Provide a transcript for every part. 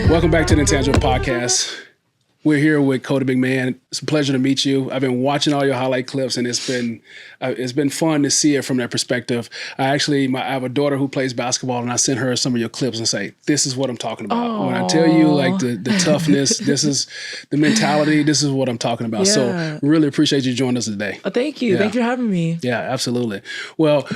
Welcome back to the Intangible Podcast. We're here with Cotie McMahon. It's a pleasure to meet you. I've been watching all your highlight clips, and it's been fun to see it from that perspective. I have a daughter who plays basketball, and I sent her some of your clips and say, "This is what I'm talking about." Aww. When I tell you, like the toughness, this is the mentality. This is what I'm talking about. Yeah. So, really appreciate you joining us today. Oh, thank you. Yeah. Thanks for having me. Yeah, absolutely. Well,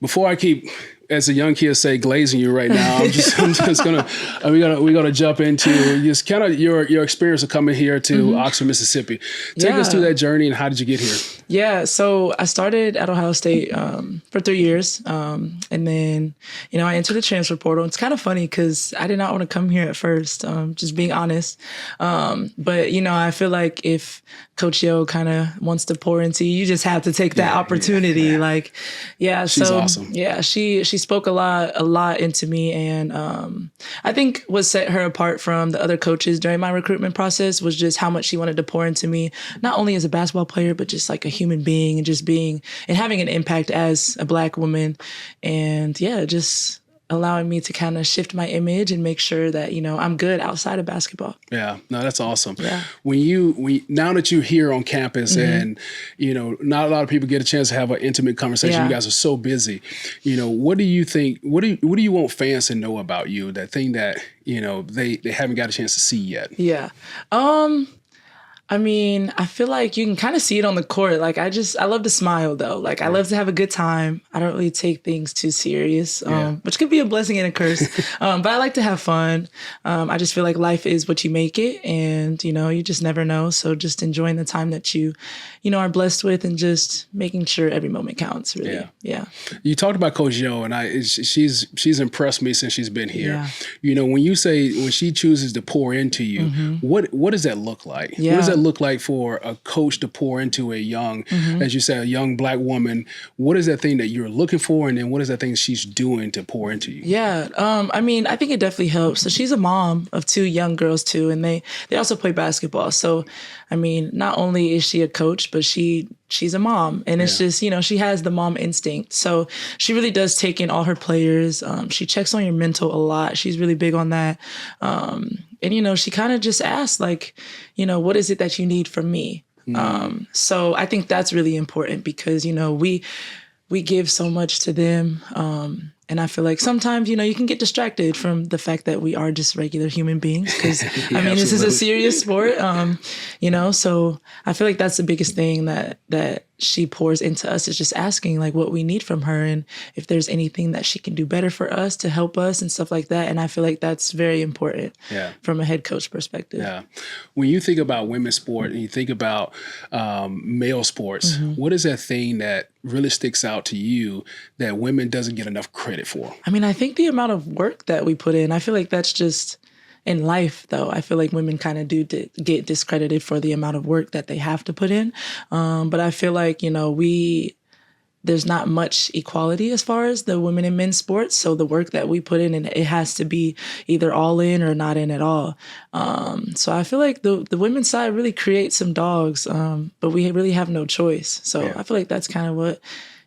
before I keep, as a young kid say, glazing you right now, I'm just gonna we're gonna jump into just kind of your experience of coming here to Oxford, Mississippi. Take us through that journey, and how did you get here? Yeah, so I started at Ohio State for 3 years, and then I entered the transfer portal. It's kind of funny because I did not want to come here at first, just being honest. But I feel like if Coach Yo kind of wants to pour into you, you just have to take that opportunity. Yeah. She's awesome. Yeah, she spoke a lot into me, and I think what set her apart from the other coaches during my recruitment process was just how much she wanted to pour into me, not only as a basketball player, but just like a human being, and just being and having an impact as a Black woman, and just allowing me to kind of shift my image and make sure that I'm good outside of basketball. Yeah, no, that's awesome. Yeah. Now that you're here on campus, and not a lot of people get a chance to have an intimate conversation. You guys are so busy. What do you think? What do you want fans to know about you? That thing that they haven't got a chance to see yet. Yeah. I mean, I feel like you can kind of see it on the court. I love to smile though. I love to have a good time. I don't really take things too serious, which could be a blessing and a curse. But I like to have fun. I just feel like life is what you make it, and you just never know. So just enjoying the time that you are blessed with, and just making sure every moment counts. Really, yeah. You talked about Coach Yo, and she's impressed me since she's been here. Yeah. When she chooses to pour into you, what does that look like? Yeah. What does that look like for a coach to pour into a young, as you said, a young Black woman? What is that thing that you're looking for, and then what is that thing she's doing to pour into you? Yeah, I mean, I think it definitely helps. So she's a mom of 2 young girls too, and they also play basketball. So, I mean, not only is she a coach, but she's a mom, and it's just, she has the mom instinct. So she really does take in all her players. She checks on your mental a lot. She's really big on that. And, she kind of just asks, what is it that you need from me? So I think that's really important because, we give so much to them. And I feel like sometimes, you can get distracted from the fact that we are just regular human beings because, this is a serious sport, so I feel like that's the biggest thing that she pours into us is just asking what we need from her and if there's anything that she can do better for us to help us and stuff like that. And I feel like that's very important from a head coach perspective. Yeah. When you think about women's sport and you think about male sports, what is that thing that really sticks out to you that women doesn't get enough credit for? I mean, I think the amount of work that we put in, I feel like that's just in life, though. I feel like women kind of do get discredited for the amount of work that they have to put in. But I feel like, there's not much equality as far as the women and men's sports. So the work that we put in, and it has to be either all in or not in at all. So I feel like the women's side really creates some dogs, but we really have no choice. So I feel like that's kind of what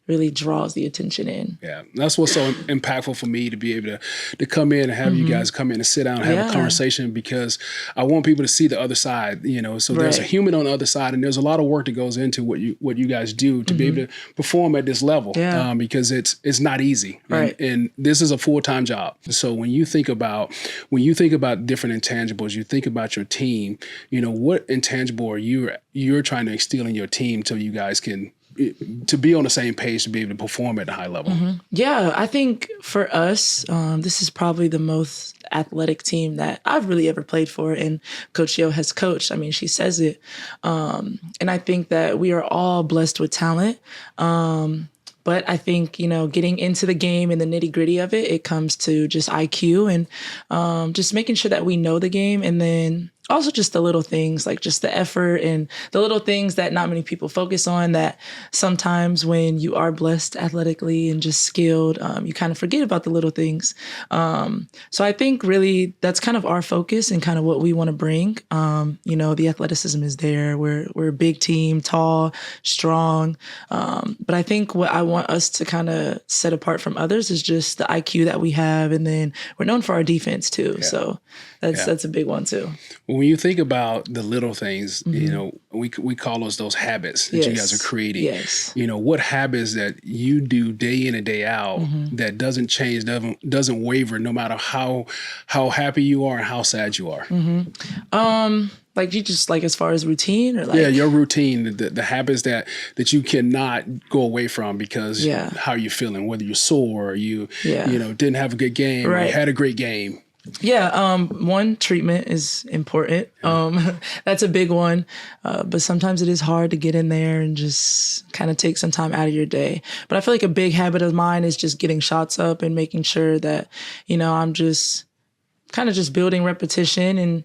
really draws the attention in. Yeah, that's what's so impactful for me to be able to come in and have you guys come in and sit down and have a conversation, because I want people to see the other side, so there's a human on the other side, and there's a lot of work that goes into what you guys do to be able to perform at this level, because it's not easy. Right. And this is a full-time job. So when you think about different intangibles, you think about your team, what intangible are you're trying to instill in your team so you guys can to be on the same page to be able to perform at a high level? Yeah, I think for us, this is probably the most athletic team that I've really ever played for, and Coach Yo has coached. I mean, she says it. And I think that we are all blessed with talent. But I think, getting into the game and the nitty gritty of it, it comes to just IQ and just making sure that we know the game, and then also just the little things, like just the effort and the little things that not many people focus on, that sometimes when you are blessed athletically and just skilled, you kind of forget about the little things. So I think really that's kind of our focus and kind of what we want to bring. The athleticism is there. We're a big team, tall, strong. But I think what I want us to kind of set apart from others is just the IQ that we have. And then we're known for our defense too. Yeah. So that's a big one too. When you think about the little things, we call those habits that you guys are creating. Yes. What habits that you do day in and day out that doesn't change, doesn't waver, no matter how happy you are and how sad you are. Like you just like as far as routine or like your routine, the habits that you cannot go away from because how you're feeling, whether you're sore or you didn't have a good game or you had a great game. Yeah. One, treatment is important. That's a big one. But sometimes it is hard to get in there and just kind of take some time out of your day. But I feel like a big habit of mine is just getting shots up and making sure that, I'm just kind of just building repetition and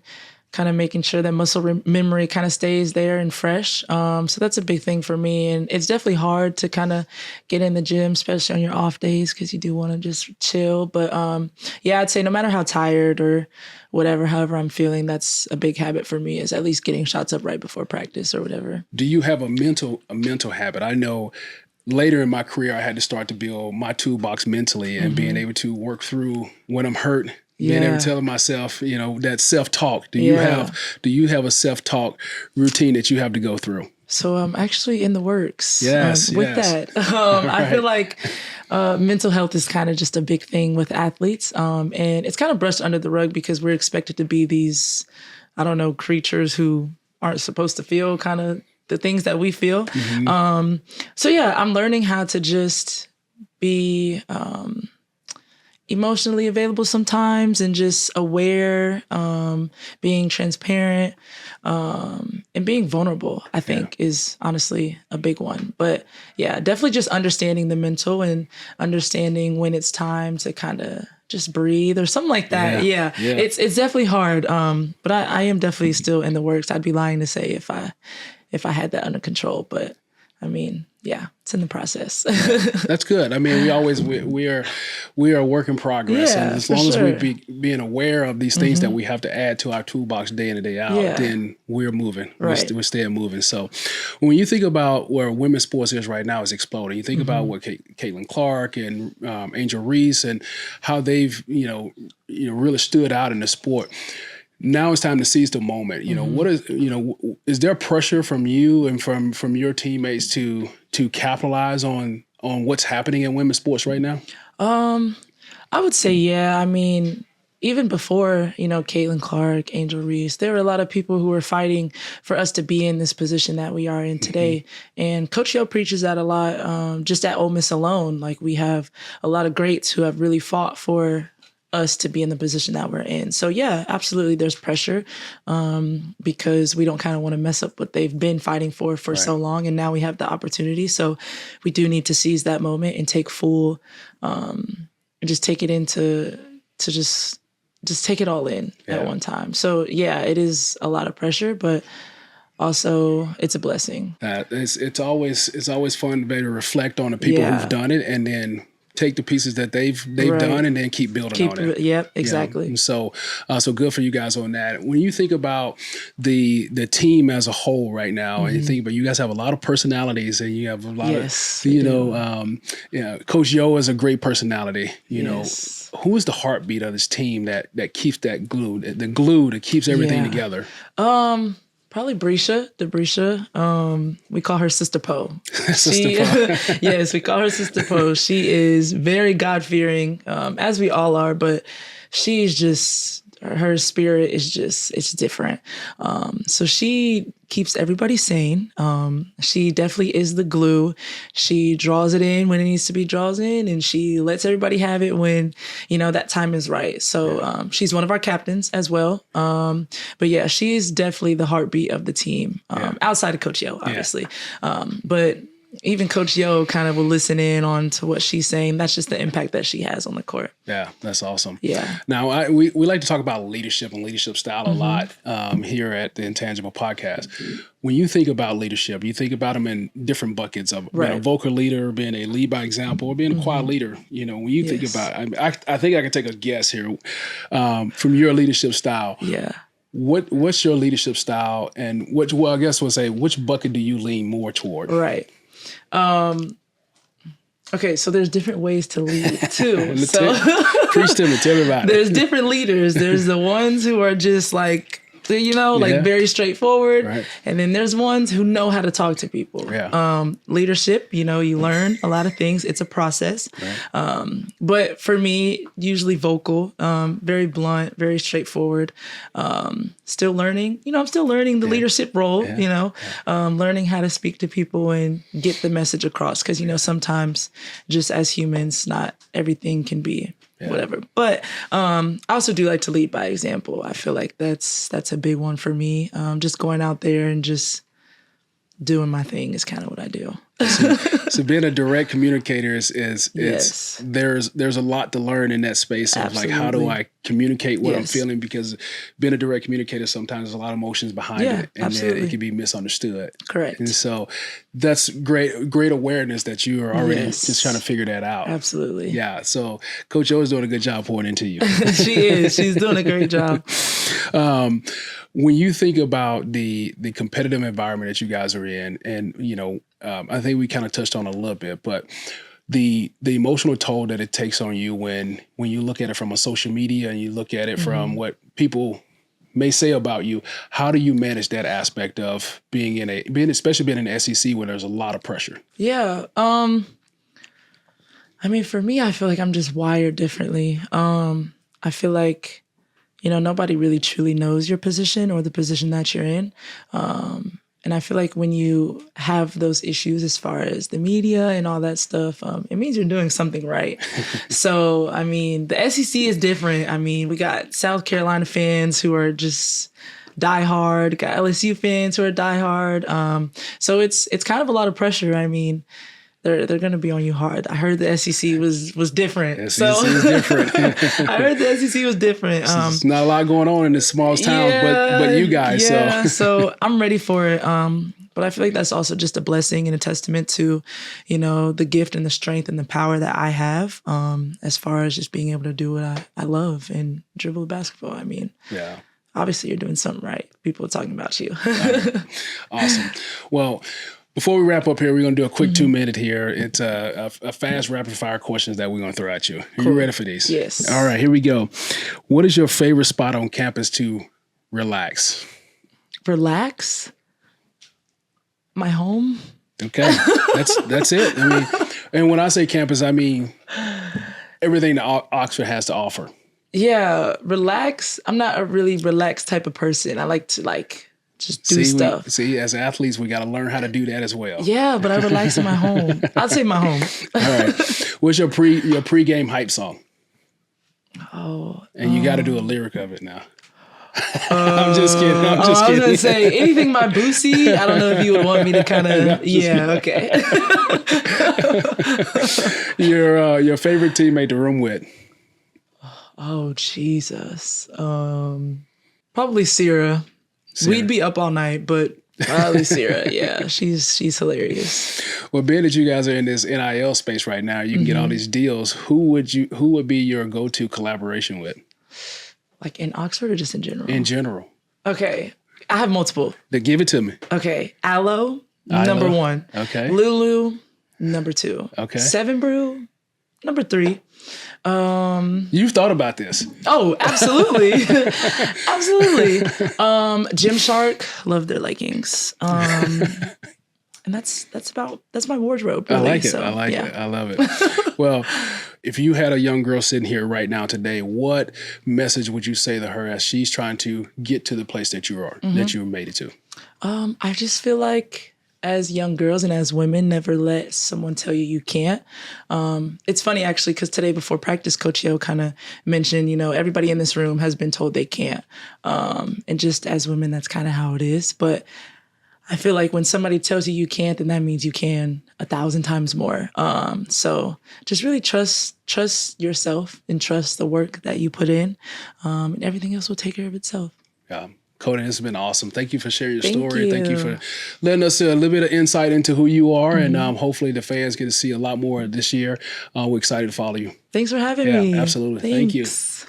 kind of making sure that muscle memory kind of stays there and fresh. So that's a big thing for me. And it's definitely hard to kind of get in the gym, especially on your off days, because you do want to just chill. But I'd say no matter how tired or however I'm feeling, that's a big habit for me, is at least getting shots up right before practice or whatever. Do you have a mental habit? I know later in my career, I had to start to build my toolbox mentally and being able to work through when I'm hurt. Being able to tell myself, that self-talk. Do you have a self-talk routine that you have to go through? So I'm actually in the works with that. Right. I feel like mental health is kind of just a big thing with athletes. And it's kind of brushed under the rug because we're expected to be these, creatures who aren't supposed to feel kind of the things that we feel. I'm learning how to just be emotionally available sometimes and just aware, being transparent, and being vulnerable, I think is honestly a big one. But definitely just understanding the mental and understanding when it's time to kind of just breathe or something like that. It's definitely hard. But I am definitely still in the works. I'd be lying to say if I had that under control, but it's in the process. That's good. I mean, we are a work in progress. And as long as we being aware of these things that we have to add to our toolbox day in and day out, then we're moving. Right. We're staying moving. So when you think about where women's sports is right now, is exploding. You think about what Caitlin Clark and Angel Reese and how they've, really stood out in the sport. Now it's time to seize the moment. What is there pressure from you and from your teammates to capitalize on what's happening in women's sports right now? I would say, even before, Caitlin Clark, Angel Reese, there were a lot of people who were fighting for us to be in this position that we are in today. And Coach Yo preaches that a lot, just at Ole Miss alone. Like, we have a lot of greats who have really fought for us to be in the position that we're in. So absolutely there's pressure because we don't kind of want to mess up what they've been fighting for so long. And now we have the opportunity. So we do need to seize that moment and take full, and just take it into, to just take it all in at one time. So it is a lot of pressure, but also it's a blessing. It's always fun to be able to reflect on the people who've done it and then take the pieces that they've done and then keep building on it. Yep, exactly. So good for you guys on that. When you think about the team as a whole right now, and you think about, you guys have a lot of personalities and you have a lot of, Coach Yo is a great personality. Who is the heartbeat of this team that keeps that glue, the glue that keeps everything together? Probably Brescia. We call her Sister Poe. Yes, we call her Sister Poe. She is very God-fearing, as we all are, but she's just, her spirit is it's different. So she keeps everybody sane. She definitely is the glue. She draws it in when it needs to be draws in, and she lets everybody have it when, that time is right. So she's one of our captains as well. But she's definitely the heartbeat of the team, outside of Coach Yo, obviously. But even Coach Yo kind of will listen in on to what she's saying. That's just the impact that she has on the court. Yeah, that's awesome. Yeah. Now, we like to talk about leadership and leadership style a lot here at the Intangible Podcast. When you think about leadership, you think about them in different buckets of being a vocal leader, being a lead by example, or being a quiet leader. You know, when you think about, I think I can take a guess here from your leadership style. Yeah. What's your leadership style, and which bucket do you lean more toward? Right. Okay, so there's different ways to lead too. Preach to me, tell me about it. There's different leaders. There's the ones who are just like, like very straightforward. Right. And then there's ones who know how to talk to people. Yeah. Leadership, you learn a lot of things. It's a process. Right. But for me, usually vocal, very blunt, very straightforward. Still learning, I'm still learning the leadership role, learning how to speak to people and get the message across. Because, sometimes just as humans, not everything can be whatever. But I also do like to lead by example. I feel like that's a big one for me. Just going out there and just doing my thing is kind of what I do. So being a direct communicator is there's a lot to learn in that space of like, how do I communicate what I'm feeling? Because being a direct communicator, sometimes there's a lot of emotions behind it, and then it can be misunderstood. Correct. And so that's great awareness that you are already just trying to figure that out. Absolutely. Yeah. So Coach O is doing a good job pouring into you. She is. She's doing a great job. When you think about the competitive environment that you guys are in, and I think we kind of touched on it a little bit, but the emotional toll that it takes on you when you look at it from a social media and you look at it from what people may say about you, how do you manage that aspect of especially being in the SEC where there's a lot of pressure? Yeah. I mean, for me, I feel like I'm just wired differently. I feel like, nobody really truly knows your position or the position that you're in. And I feel like when you have those issues as far as the media and all that stuff, it means you're doing something right. So, I mean, the SEC is different. I mean, we got South Carolina fans who are just diehard, got LSU fans who are diehard. So it's kind of a lot of pressure. I mean, they're going to be on you hard. I heard the SEC was different. SEC is different. I heard the SEC was different. There's not a lot going on in this small town, but you guys. Yeah, so I'm ready for it. But I feel like that's also just a blessing and a testament to, the gift and the strength and the power that I have as far as just being able to do what I love and dribble basketball. I mean, obviously you're doing something right. People are talking about you. Awesome. Well, before we wrap up here, we're going to do a quick 2-minute here. It's a fast rapid fire questions that we're going to throw at you. Are you ready for these? Yes. All right, here we go. What is your favorite spot on campus to relax? Relax? My home? Okay, that's it. I mean, and when I say campus, I mean everything that Oxford has to offer. Yeah, relax. I'm not a really relaxed type of person. I like to just do stuff. As athletes, we got to learn how to do that as well. Yeah, but I relax in my home. I'd say my home. All right. What's your pregame hype song? Oh. And you got to do a lyric of it now. I'm just kidding. I was going to say, anything by Boosie, I don't know if you would want me to kind of, okay. Your favorite teammate to room with? Oh, Jesus. Probably Sierra. We'd be up all night, but probably Sierra. Yeah, she's hilarious. Well, being that you guys are in this NIL space right now, you can get all these deals. Who would be your go-to collaboration with? Like in Oxford or just in general? In general. Okay, I have multiple. Then give it to me. Okay, Aloe, number 1. Okay. Lulu, number 2. Okay. 7 Brew, number 3. You've thought about this. Oh, absolutely. Absolutely. Gymshark, love their leggings. And that's my wardrobe. Really. I like it. I like it. I love it. Well, if you had a young girl sitting here right now today, what message would you say to her as she's trying to get to the place that you are, that you made it to? I just feel like as young girls and as women, never let someone tell you can't. It's funny, actually, because today before practice, Coach Yo kind of mentioned, everybody in this room has been told they can't. And just as women, that's kind of how it is. But I feel like when somebody tells you you can't, then that means you can 1,000 times more. So just really trust yourself and trust the work that you put in, and everything else will take care of itself. Yeah. Cotie, this has been awesome. Thank you for sharing your Thank story. you. Thank you for letting us a little bit of insight into who you are. And hopefully the fans get to see a lot more this year. We're excited to follow you. Thanks for having me. Yeah, absolutely. Thank you. Thanks.